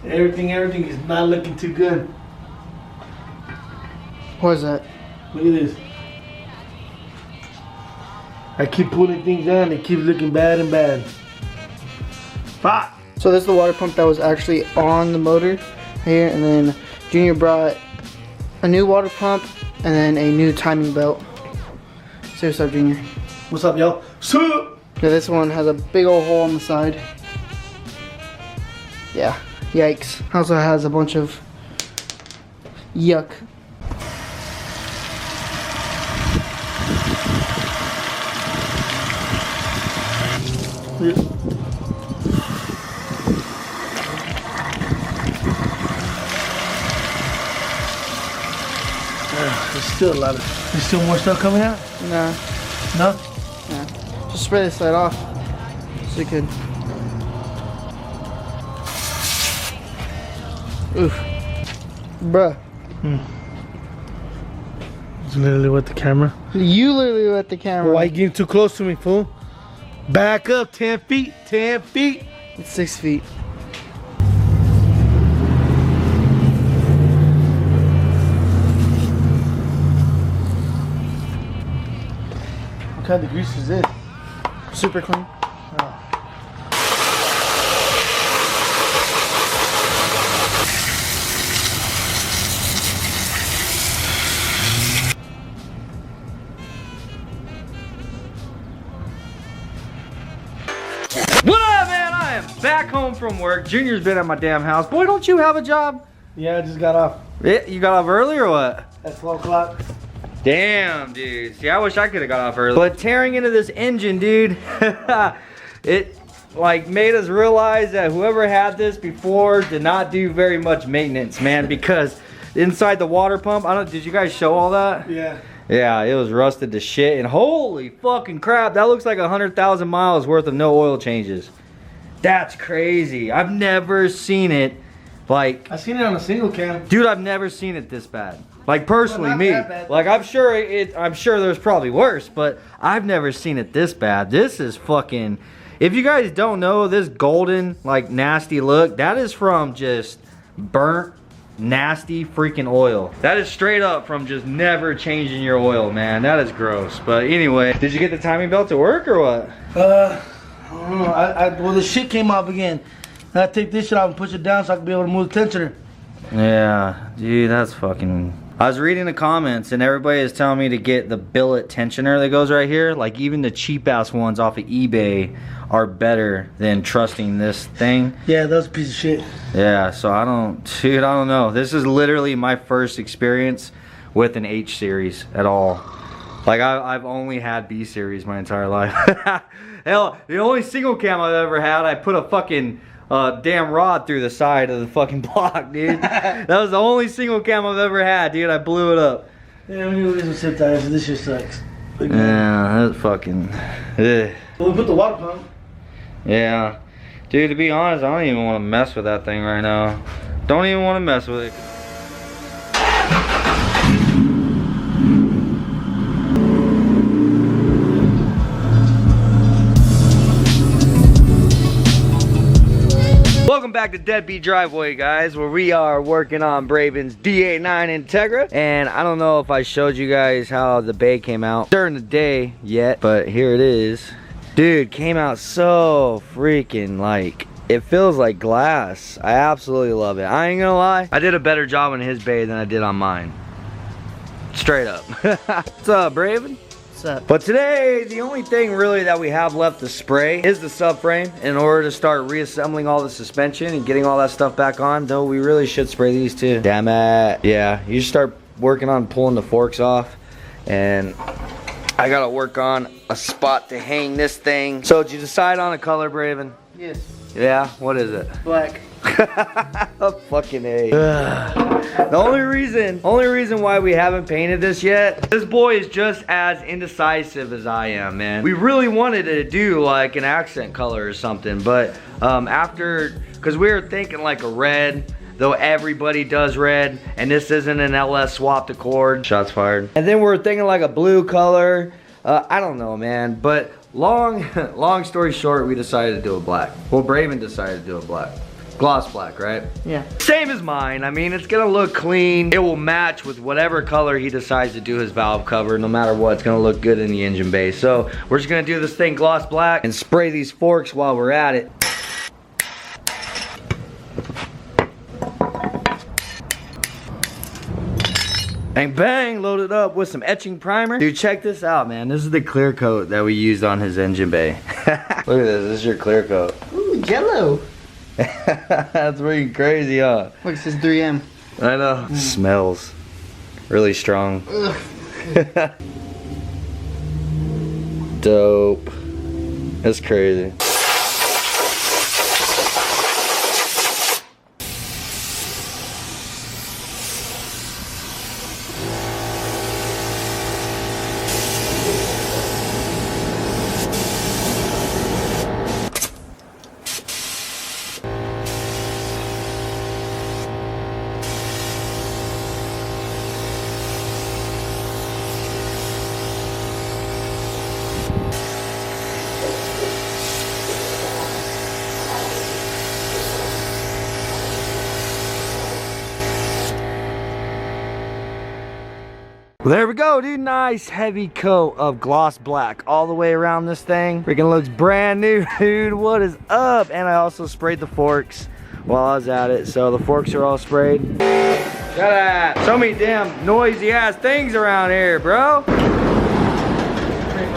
Everything is not looking too good. What is that? Look at this. I keep pulling things down, it keeps looking bad and bad. Fuck! So this is the water pump that was actually on the motor here, and then Junior brought a new water pump and then a new timing belt. Say what's up, Junior. What's up, y'all? Sup? Yeah, this one has a big old hole on the side. Yeah, yikes. Also has a bunch of yuck. There's still a lot of. There's still more stuff coming out? Nah. No? Nah. Just spray this side off so you can. Oof. Bruh. It's literally with the camera. You literally let the camera. Why you getting too close to me, fool? Back up 10 feet, 10 feet. It's 6 feet. What kind of grease is this? Super clean. What up, man? I am back home from work. Junior's been at my damn house. Boy, don't you have a job? Yeah, I just got off. Yeah, you got off early or what? At 12 o'clock. Damn, dude. See, I wish I could have got off early. But tearing into this engine, dude, it like made us realize that whoever had this before did not do very much maintenance, man, because inside the water pump, did you guys show all that? Yeah. Yeah, it was rusted to shit, and holy fucking crap, that looks like 100,000 miles worth of no oil changes. That's crazy. I've never seen it like. I seen it on a single cam. Dude, I've never seen it this bad. Like personally, Well, me. that bad. Like I'm sure there's probably worse, but I've never seen it this bad. This is fucking. If you guys don't know, this golden like nasty look, that is from just burnt nasty freaking oil. That is straight up from just never changing your oil, man. That is gross. But anyway, did you get the timing belt to work or what? I don't know. Well, the shit came off again. I had to take this shit off and push it down so I could be able to move the tensioner. Yeah, dude, that's fucking. I was reading the comments and everybody is telling me to get the billet tensioner that goes right here. Like even the cheap ass ones off of eBay are better than trusting this thing. Yeah, that was a piece of shit. Yeah, so I don't know. This is literally my first experience with an H series at all. Like I've only had B series my entire life. Hell, the only single cam I've ever had, I put a fucking damn rod through the side of the fucking block, dude. That was the only single cam I've ever had, dude. I blew it up. Yeah, we knew this was zip ties, so this shit sucks. Yeah, that's fucking. Ugh. Well, we put the water pump. Yeah, dude. To be honest, I don't even want to mess with that thing right now. Don't even want to mess with it. Welcome back to Deadbeat Driveway, guys, where we are working on Bravus DA9 Integra. And I don't know if I showed you guys how the bay came out during the day yet, but here it is. Dude, came out so freaking like, it feels like glass. I absolutely love it. I ain't gonna lie, I did a better job on his bay than I did on mine. Straight up. What's up, Braven? What's up? But today, the only thing really that we have left to spray is the subframe in order to start reassembling all the suspension and getting all that stuff back on, though we really should spray these too. Damn it. Yeah, you should start working on pulling the forks off, and I gotta work on a spot to hang this thing. So did you decide on a color, Braven? Yes. Yeah, what is it? Black. Fucking A. The only reason why we haven't painted this yet, this boy is just as indecisive as I am, man. We really wanted to do like an accent color or something, but because we were thinking like a red, though everybody does red, and this isn't an LS swapped Accord. Shots fired. And then we're thinking like a blue color. I don't know, man, but long story short, we decided to do a black. Well, Braven decided to do a black. Gloss black, right? Yeah. Same as mine. I mean, it's gonna look clean. It will match with whatever color he decides to do his valve cover. No matter what, it's gonna look good in the engine bay. So we're just gonna do this thing gloss black and spray these forks while we're at it. Bang bang, load it up with some etching primer. Dude, check this out, man. This is the clear coat that we used on his engine bay. Look at this, this is your clear coat. Ooh, jello. That's freaking crazy, huh? Look, it says 3M. I know. Smells really strong. Dope. That's crazy. Well, there we go, dude. Nice heavy coat of gloss black all the way around this thing. Freaking looks brand new, dude. What is up? And I also sprayed the forks while I was at it. So the forks are all sprayed. Look at that. So many damn noisy ass things around here, bro.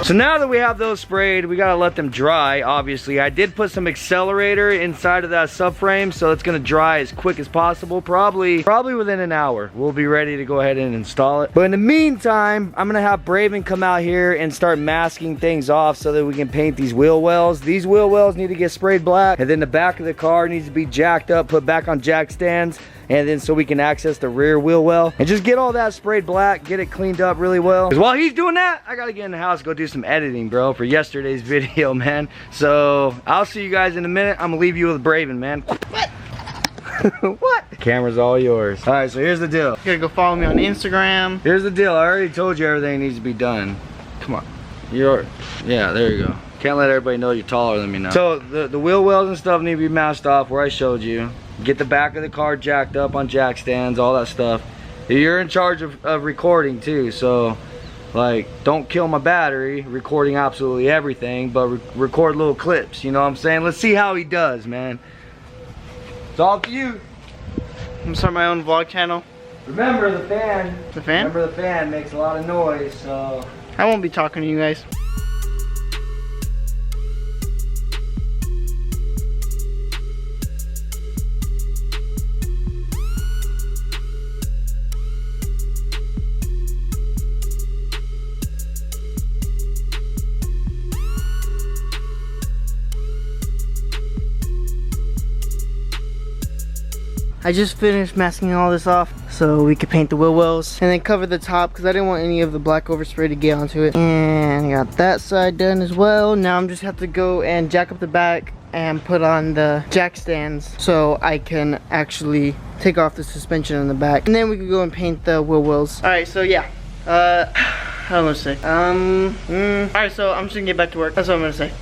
So now that we have those sprayed, we gotta let them dry, obviously. I did put some accelerator inside of that subframe, so it's gonna dry as quick as possible. Probably within an hour, we'll be ready to go ahead and install it. But in the meantime, I'm gonna have Braven come out here and start masking things off so that we can paint these wheel wells. These wheel wells need to get sprayed black, and then the back of the car needs to be jacked up, put back on jack stands, and then so we can access the rear wheel well and just get all that sprayed black, get it cleaned up really well. Because while he's doing that, I gotta get in the house, go do some editing, bro, for yesterday's video, man. So I'll see you guys in a minute. I'm gonna leave you with Braven, man. What? What? The camera's all yours. All right, so here's the deal. You gotta go follow me on Instagram. Here's the deal. I already told you everything needs to be done. Come on. Yeah, there you go. Can't let everybody know you're taller than me now. So the wheel wells and stuff need to be masked off where I showed you. Get the back of the car jacked up on jack stands, all that stuff. You're in charge of recording too, so like, don't kill my battery recording absolutely everything, but record little clips, you know what I'm saying? Let's see how he does, man. It's all up to you. I'm gonna start my own vlog channel. Remember the fan. The fan? Remember the fan makes a lot of noise, so. I won't be talking to you guys. I just finished masking all this off so we could paint the wheel wells and then cover the top because I didn't want any of the black overspray to get onto it. And I got that side done as well. Now I'm just have to go and jack up the back and put on the jack stands so I can actually take off the suspension on the back. And then we can go and paint the wheel wells. Alright, so yeah. I don't know what to say. Alright, so I'm just gonna get back to work. That's what I'm gonna say.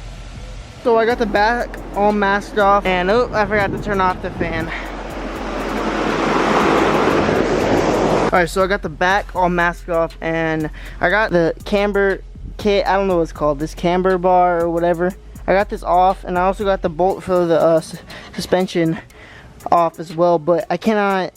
So I got the back all masked off and oh, I forgot to turn off the fan. Alright, so I got the back all masked off and I got the camber kit, I don't know what it's called, this camber bar or whatever. I got this off and I also got the bolt for the suspension off as well, but I can't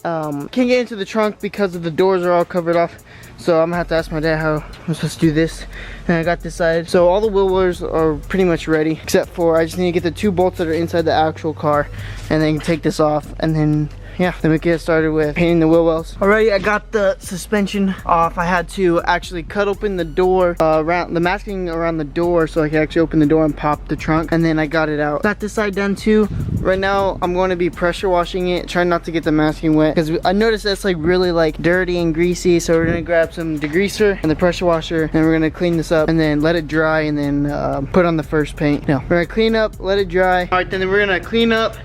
get into the trunk because of the doors are all covered off. So I'm gonna have to ask my dad how I'm supposed to do this. And I got this side. So all the wheel wells are pretty much ready, except for I just need to get the 2 bolts that are inside the actual car and then take this off and then yeah, then we get started with painting the wheel wells. Alrighty, I got the suspension off. I had to actually cut open the door, around the masking around the door so I could actually open the door and pop the trunk, and then I got it out. Got this side done too. Right now, I'm going to be pressure washing it, trying not to get the masking wet, because I noticed that's like really like dirty and greasy, so we're gonna grab some degreaser and the pressure washer, and we're gonna clean this up and then let it dry and then put on the first paint. No, we're gonna clean up, let it dry. Alright, then we're gonna clean up,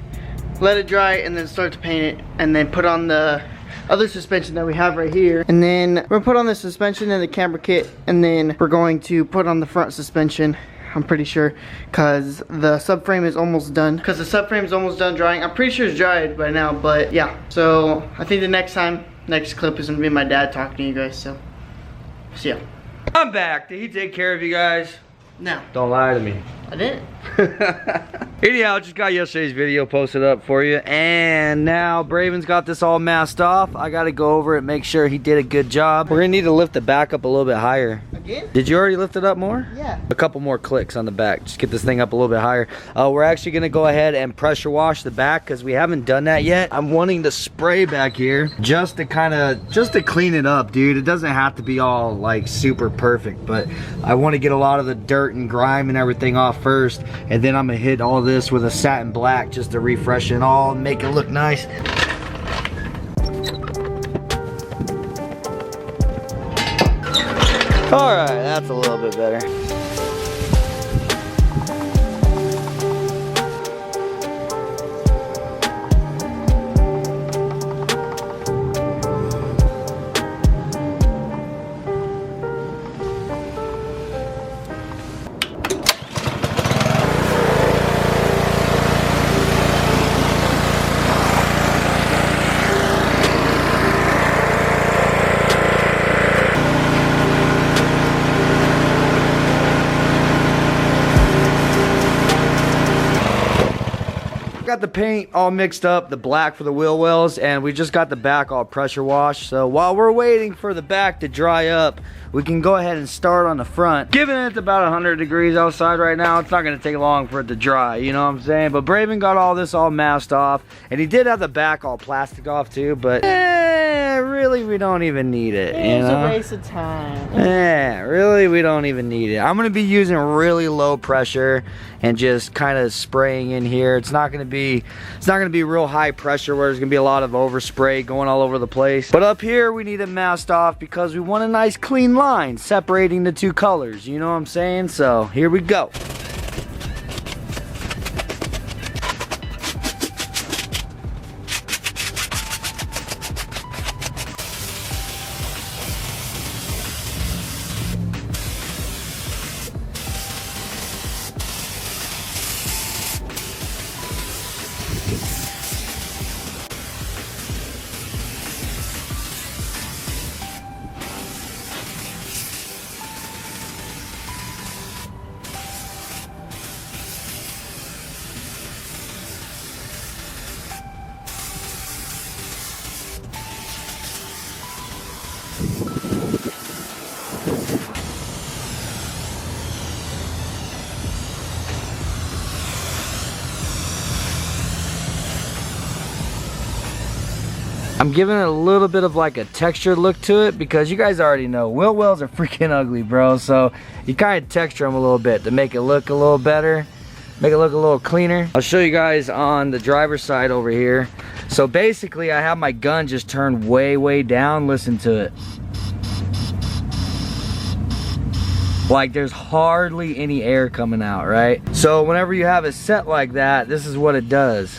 let it dry, and then start to paint it and then put on the other suspension that we have right here. And then we're gonna put on the suspension and the camber kit, and then we're going to put on the front suspension, I'm pretty sure, because the subframe is almost done. Because the subframe is almost done drying. I'm pretty sure it's dried by now, but yeah. So I think the next clip is gonna be my dad talking to you guys, so see ya. I'm back. Did he take care of you guys? No. Don't lie to me. I didn't. Anyhow, just got yesterday's video posted up for you, and now Braven's got this all masked off. I gotta go over it, make sure he did a good job. We're gonna need to lift the back up a little bit higher. Again? Did you already lift it up more? Yeah. A couple more clicks on the back. Just get this thing up a little bit higher. We're actually gonna go ahead and pressure wash the back because we haven't done that yet. I'm wanting to spray back here just to clean it up, dude. It doesn't have to be all like super perfect, but I want to get a lot of the dirt and grime and everything off first, and then I'm gonna hit all this with a satin black just to refresh it all and make it look nice. All right, that's a little bit better. Got the paint all mixed up, the black for the wheel wells, and we just got the back all pressure washed. So while we're waiting for the back to dry up, we can go ahead and start on the front. Given it's about 100 degrees outside right now, it's not going to take long for it to dry, you know what I'm saying? But Braven got all this all masked off, and he did have the back all plastic off too, but really we don't even need it. It's a waste of time. Yeah, really we don't even need it. I'm going to be using really low pressure and just kind of spraying in here. It's not going to be real high pressure where there's going to be a lot of overspray going all over the place. But up here we need it masked off because we want a nice clean line separating the two colors, you know what I'm saying? So here we go. I'm giving it a little bit of like a textured look to it because you guys already know wheel wells are freaking ugly, bro. So you kind of texture them a little bit to make it look a little better, make it look a little cleaner. I'll show you guys on the driver's side over here. So basically I have my gun just turned way down. Listen to it. Like there's hardly any air coming out, right? So whenever you have it set like that, this is what it does.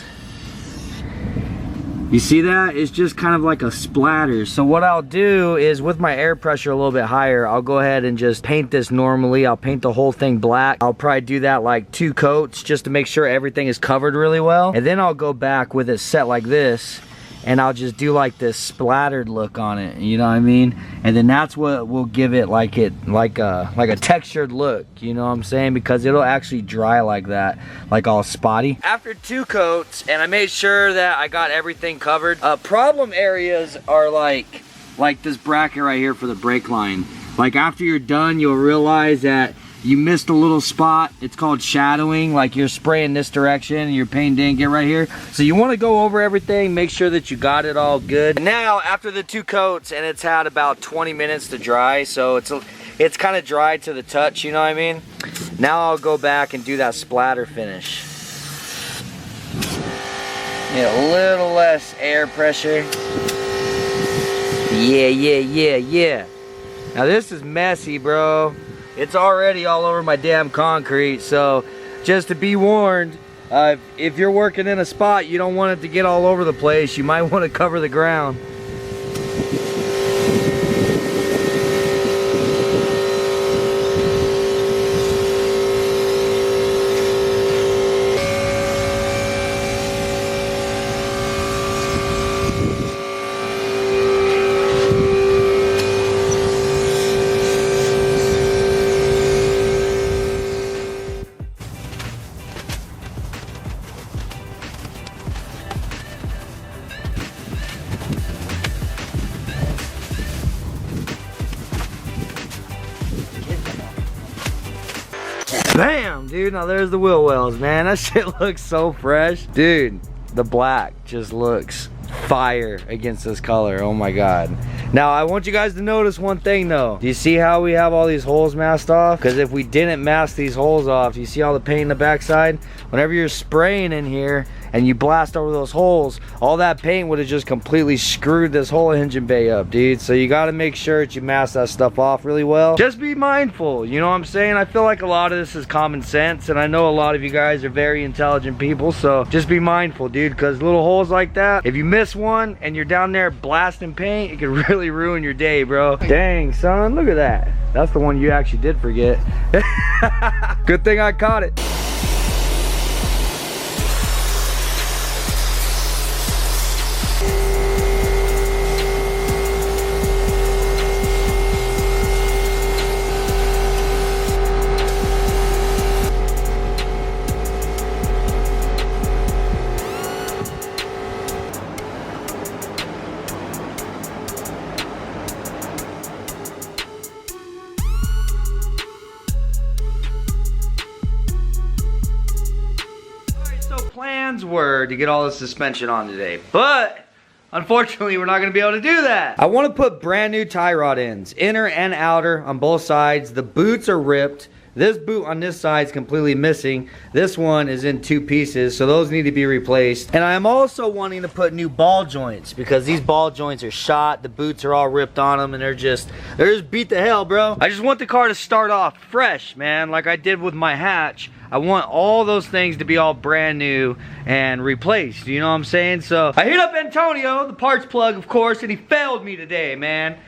You see that? It's just kind of like a splatter. So what I'll do is with my air pressure a little bit higher, I'll go ahead and just paint this normally. I'll paint the whole thing black. I'll probably do that like 2 coats just to make sure everything is covered really well. And then I'll go back with it set like this, and I'll just do like this splattered look on it, you know what I mean? And then that's what will give it like a textured look, you know what I'm saying? Because it'll actually dry like that, like all spotty. After 2 coats, and I made sure that I got everything covered, problem areas are like this bracket right here for the brake line. Like after you're done, you'll realize that you missed a little spot. It's called shadowing. Like you're spraying this direction and your paint didn't get right here. So you want to go over everything, make sure that you got it all good. Now after the 2 coats, and it's had about 20 minutes to dry, so it's kind of dry to the touch, you know what I mean? Now I'll go back and do that splatter finish. Need a little less air pressure. Yeah. Now this is messy, bro. It's already all over my damn concrete, so just to be warned, if you're working in a spot you don't want it to get all over the place, you might want to cover the ground. Bam, dude. Now there's the wheel wells, man. That shit looks so fresh. Dude, the black just looks fire against this color. Oh my god. Now I want you guys to notice one thing though. Do you see how we have all these holes masked off? Because if we didn't mask these holes off, do you see all the paint in the backside? Whenever you're spraying in here and you blast over those holes, all that paint would have just completely screwed this whole engine bay up, dude. So you got to make sure that you mask that stuff off really well. Just be mindful, you know what I'm saying? I feel like a lot of this is common sense, and I know a lot of you guys are very intelligent people, so just be mindful, dude, because little holes like that, if you miss one and you're down there blasting paint, it could really ruin your day, bro. Dang, son, look at that. That's the one you actually did forget. Good thing I caught it. Plans were to get all the suspension on today, but unfortunately we're not going to be able to do that. I want to put brand new tie rod ends, inner and outer, on both sides. The boots are ripped. This boot on this side is completely missing. This one is in 2 pieces, so those need to be replaced. And I am also wanting to put new ball joints because these ball joints are shot. The boots are all ripped on them, and they're just beat to hell, bro. I just want the car to start off fresh, man, like I did with my hatch. I want all those things to be all brand new and replaced, you know what I'm saying? So I hit up Antonio, the parts plug, of course, and he failed me today, man.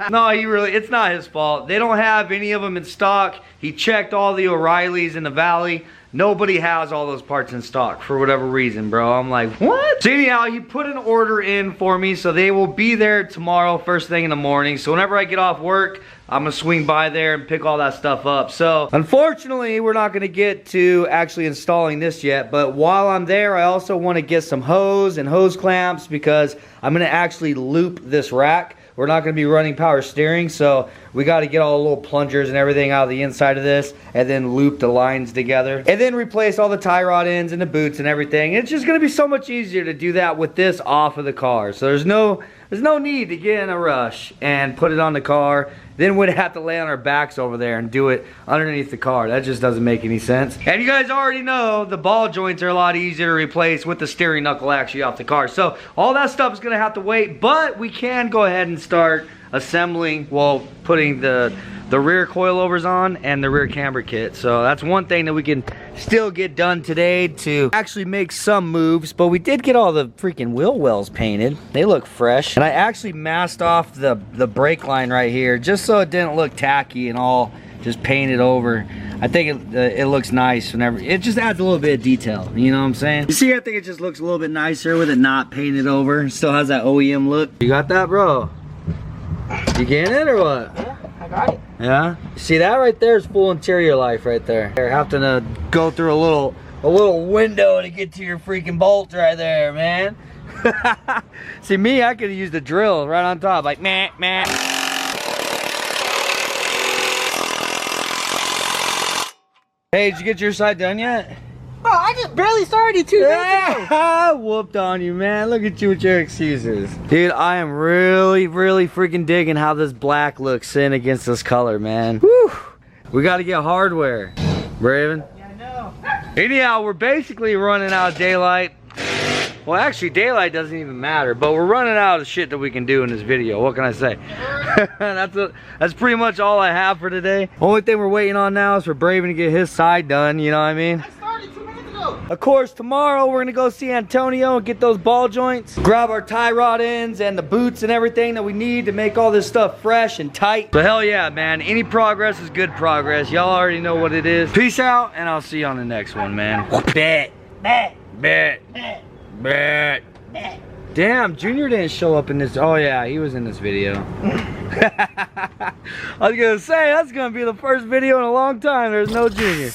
No, it's not his fault. They don't have any of them in stock. He checked all the O'Reillys in the valley. Nobody has all those parts in stock for whatever reason, bro. I'm like, what? So anyhow, he put an order in for me, so they will be there tomorrow first thing in the morning. So whenever I get off work, I'm gonna swing by there and pick all that stuff up. So unfortunately, we're not gonna get to actually installing this yet, but while I'm there, I also wanna get some hose and hose clamps because I'm gonna actually loop this rack. We're not going to be running power steering, so we got to get all the little plungers and everything out of the inside of this and then loop the lines together and then replace all the tie rod ends and the boots and everything. It's just going to be so much easier to do that with this off of the car. So there's no need to get in a rush and put it on the car. Then we'd have to lay on our backs over there and do it underneath the car. That just doesn't make any sense. And you guys already know the ball joints are a lot easier to replace with the steering knuckle actually off the car. So all that stuff is gonna have to wait, but we can go ahead and start assembling, well, putting the rear coilovers on and the rear camber kit. So that's one thing that we can still get done today to actually make some moves. But we did get all the freaking wheel wells painted. They look fresh. And I actually masked off the brake line right here just so it didn't look tacky and all just painted over. I think it looks nice whenever, it just adds a little bit of detail, you know what I'm saying? You see, I think it just looks a little bit nicer with it not painted over. It still has that OEM look. You got that, bro? You getting it or what? Yeah, I got it. Yeah? See, that right there is full interior life right there. You're having to go through a little window to get to your freaking bolts right there, man. See, me, I could have used a drill right on top, like meh, meh. Hey, did you get your side done yet? Bro, I just barely started 2 days ago. Whooped on you, man. Look at you with your excuses. Dude, I am really freaking digging how this black looks in against this color, man. Whew. We got to get hardware. Braven? Yeah, I know. Anyhow, we're basically running out of daylight. Well, actually, daylight doesn't even matter, but we're running out of shit that we can do in this video. What can I say? That's pretty much all I have for today. Only thing we're waiting on now is for Braven to get his side done, you know what I mean? I started 2 minutes ago. Of course, tomorrow we're gonna go see Antonio and get those ball joints, grab our tie rod ends and the boots and everything that we need to make all this stuff fresh and tight. So hell yeah, man, any progress is good progress. Y'all already know what it is. Peace out, and I'll see you on the next one, man. Bet. Bet. Bet. Bet. Damn, Junior didn't show up in this. Oh yeah, he was in this video. I was gonna say, that's gonna be the first video in a long time. There's no Junior.